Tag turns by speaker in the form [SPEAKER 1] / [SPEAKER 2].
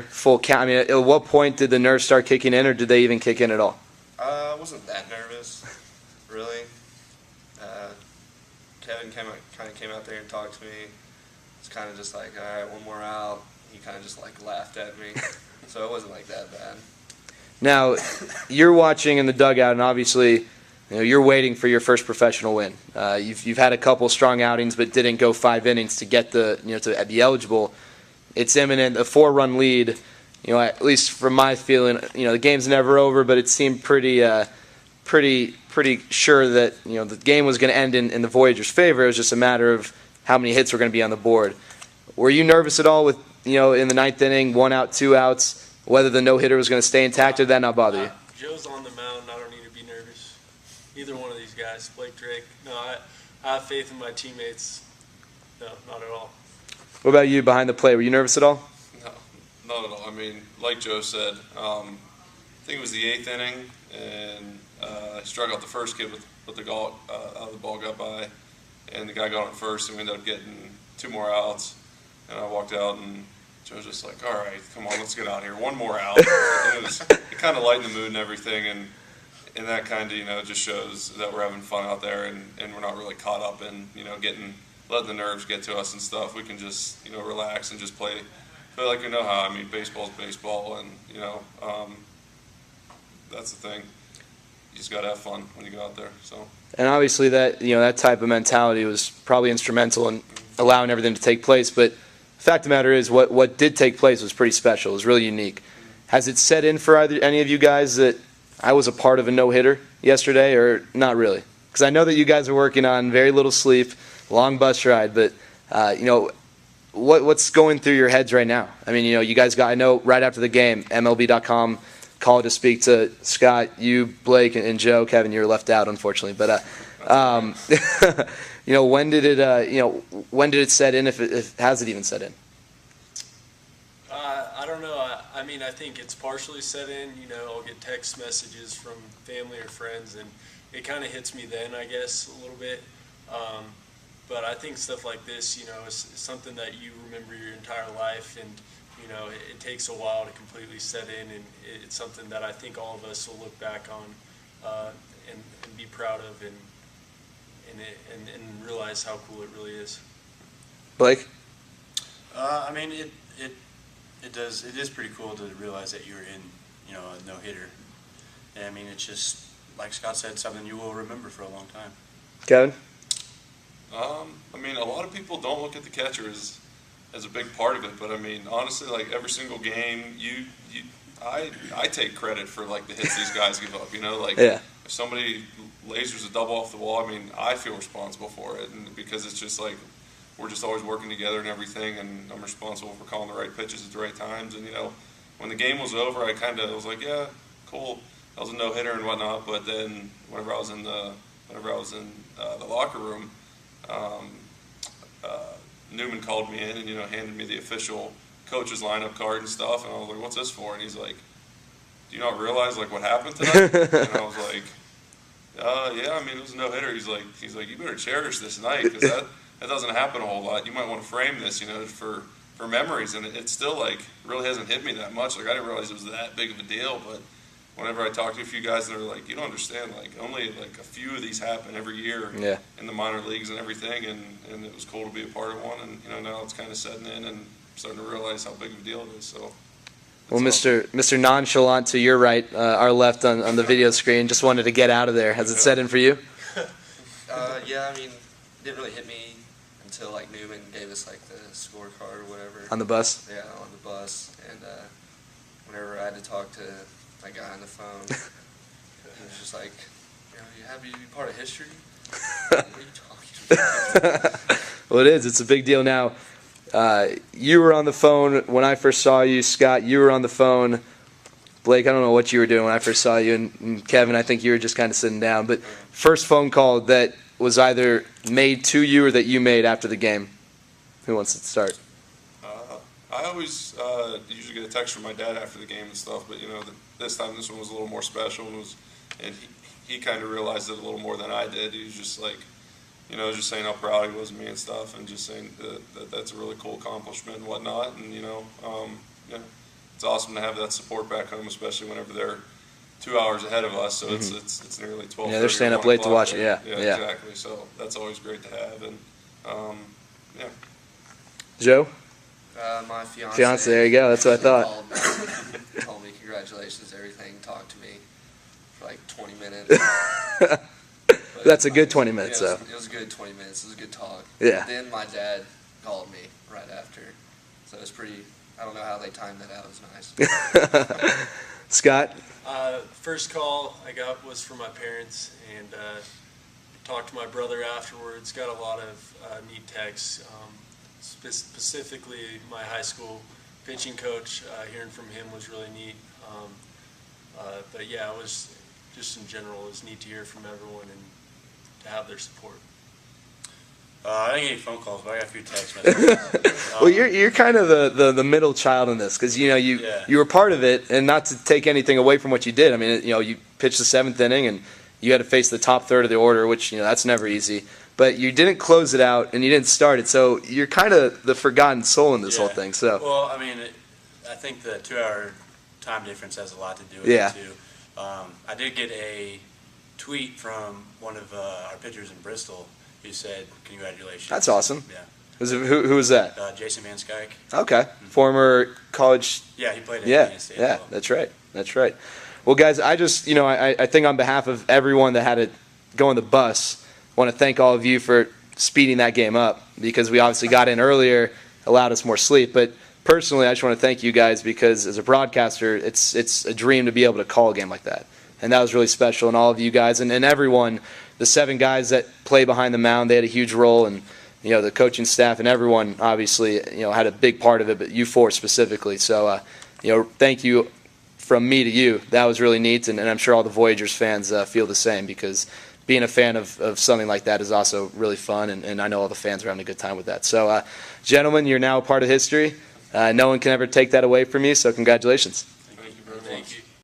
[SPEAKER 1] full count. I mean, at what point did the nerves start kicking in, or did they even kick in at all?
[SPEAKER 2] I wasn't that nervous, really. Kevin kind of came out there and talked to me. It's kind of just like, all right, one more out. He kind of just like laughed at me, so it wasn't like that bad.
[SPEAKER 1] Now, you're watching in the dugout, and obviously, you're waiting for your first professional win. You've had a couple strong outings, but didn't go 5 innings to get to be eligible. It's imminent, a 4-run lead. At least from my feeling, the game's never over, but it seemed pretty sure that the game was going to end in the Voyagers' favor. It was just a matter of how many hits were going to be on the board. Were you nervous at all with in the 9th inning, 1 out, 2 outs, whether the no-hitter was going to stay intact, or did that not bother you?
[SPEAKER 3] Joe's on the mound. I don't need to be nervous. Either one of these guys, Blake, Drake. No, I have faith in my teammates. No, not at all.
[SPEAKER 1] What about you behind the plate? Were you nervous at all?
[SPEAKER 4] No, not at all. I mean, like Joe said, I think it was the 8th inning, and I struck out the first kid with the ball, the ball got by, and the guy got on first, and we ended up getting 2 more outs. And I walked out, and Joe's just like, all right, come on, let's get out of here. 1 more out. And it kind of lightened the mood and everything, and that kind of, just shows that we're having fun out there, and we're not really caught up in, letting the nerves get to us and stuff. We can just, relax and just play like we know how. I mean, baseball's baseball, and, that's the thing. You just got to have fun when you go out there. So.
[SPEAKER 1] And obviously that, that type of mentality was probably instrumental in allowing everything to take place, but the fact of the matter is what did take place was pretty special. It was really unique. Has it set in for any of you guys that I was a part of a no-hitter yesterday, or not really? Because I know that you guys are working on very little sleep, long bus ride, but, what's going through your heads right now? I mean, you guys got, I know right after the game, MLB.com called to speak to Scott, you, Blake, and Joe. Kevin, you were left out, unfortunately. But, when did it set in, if has it even set in?
[SPEAKER 3] I don't know. I mean, I think it's partially set in. I'll get text messages from family or friends, and it kind of hits me then, I guess, a little bit. But I think stuff like this, is something that you remember your entire life, and it takes a while to completely set in, and it's something that I think all of us will look back on and be proud of, and realize how cool it really is.
[SPEAKER 1] Blake?
[SPEAKER 5] I mean, it is pretty cool to realize that you're in, a no-hitter. And I mean, it's just, like Scott said, something you will remember for a long time.
[SPEAKER 1] Kevin?
[SPEAKER 4] I mean, a lot of people don't look at the catcher as a big part of it, but I mean, honestly, like every single game, I take credit for like the hits these guys give up.
[SPEAKER 1] Yeah.
[SPEAKER 4] If somebody lasers a double off the wall, I mean, I feel responsible for it, and because it's just like we're just always working together and everything, and I'm responsible for calling the right pitches at the right times. And when the game was over, I was like, yeah, cool, that was a no hitter and whatnot. But then whenever I was in the locker room, Newman called me in and handed me the official coach's lineup card and stuff, and I was like, what's this for? And he's like, do you not realize like what happened tonight? And I was like, yeah, I mean, it was a no-hitter. He's like, you better cherish this night, because that doesn't happen a whole lot. You might want to frame this, for memories. And it still like really hasn't hit me that much. Like I didn't realize it was that big of a deal. But whenever I talk to a few guys, and they're like, you don't understand. Like only like a few of these happen every year in the minor leagues and everything. And it was cool to be a part of one. And now it's kind of setting in and starting to realize how big of a deal it is. So.
[SPEAKER 1] Well, Mr. Nonchalant to your right, our left on the video screen, just wanted to get out of there. Has it set in for you?
[SPEAKER 2] Yeah, I mean, it didn't really hit me until like Newman gave us like the scorecard or whatever.
[SPEAKER 1] On the bus?
[SPEAKER 2] Yeah, on the bus. And whenever I had to talk to that guy on the phone, he was just like, you happy to be part of history? What are you talking about?
[SPEAKER 1] Well, it is. It's a big deal now. You were on the phone when I first saw you. Scott, you were on the phone. Blake, I don't know what you were doing when I first saw you. And Kevin, I think you were just kind of sitting down. But first phone call that was either made to you or that you made after the game. Who wants to start?
[SPEAKER 4] I always usually get a text from my dad after the game and stuff. But, this time this one was a little more special. And he kind of realized it a little more than I did. He was just like, just saying how proud he was of me and stuff, and just saying that that's a really cool accomplishment and whatnot. And, it's awesome to have that support back home, especially whenever they're 2 hours ahead of us. So it's nearly 12.
[SPEAKER 1] Yeah, they're staying up late to watch it. Yeah,
[SPEAKER 4] yeah,
[SPEAKER 1] yeah.
[SPEAKER 4] exactly. So that's always great to have. And yeah.
[SPEAKER 1] Joe,
[SPEAKER 2] My fiance.
[SPEAKER 1] fiance, there you go. That's what I thought.
[SPEAKER 2] Called me, told me congratulations, everything. Talked to me for like 20 minutes. But,
[SPEAKER 1] That's a good 20 minutes,
[SPEAKER 2] yeah,
[SPEAKER 1] though.
[SPEAKER 2] It was a good 20 minutes. It was a good talk.
[SPEAKER 1] Yeah.
[SPEAKER 2] Then my dad called me right after, so it was pretty. I don't know how they timed that out. It was nice.
[SPEAKER 1] Scott,
[SPEAKER 3] First call I got was from my parents, and talked to my brother afterwards. Got a lot of neat texts. Specifically, my high school pitching coach. Hearing from him was really neat. But yeah, it was just in general. It was neat to hear from everyone and to have their support.
[SPEAKER 5] I didn't get any phone calls, but I got a few text messages.
[SPEAKER 1] well, you're kind of the middle child in this because
[SPEAKER 5] Yeah.
[SPEAKER 1] you were part of it, and not to take anything away from what you did. I mean, you pitched the 7th inning, and you had to face the top third of the order, which that's never easy. But you didn't close it out, and you didn't start it, so you're kind of the forgotten soul in this whole thing. So
[SPEAKER 5] Well, I mean, I think the 2-hour time difference has a lot to do with
[SPEAKER 1] Yeah.
[SPEAKER 5] it too. I did get a tweet from one of our pitchers in Bristol who said, "Congratulations."
[SPEAKER 1] That's awesome.
[SPEAKER 5] Yeah.
[SPEAKER 1] who was that?
[SPEAKER 5] Jason Van Skyke.
[SPEAKER 1] Okay, former college.
[SPEAKER 5] Yeah, he played at
[SPEAKER 1] Yeah,
[SPEAKER 5] Indiana State.
[SPEAKER 1] yeah,
[SPEAKER 5] as well.
[SPEAKER 1] that's right. That's right. Well, guys, I just, I think on behalf of everyone that had to go on the bus, I want to thank all of you for speeding that game up because we obviously got in earlier, allowed us more sleep. But personally, I just want to thank you guys because as a broadcaster, it's a dream to be able to call a game like that. And that was really special. And all of you guys and everyone, the 7 guys that play behind the mound, they had a huge role. And, the coaching staff and everyone obviously, had a big part of it, but you 4 specifically. So, thank you from me to you. That was really neat. And I'm sure all the Voyagers fans feel the same because being a fan of something like that is also really fun. And I know all the fans are having a good time with that. So, gentlemen, you're now a part of history. No one can ever take that away from you. So congratulations.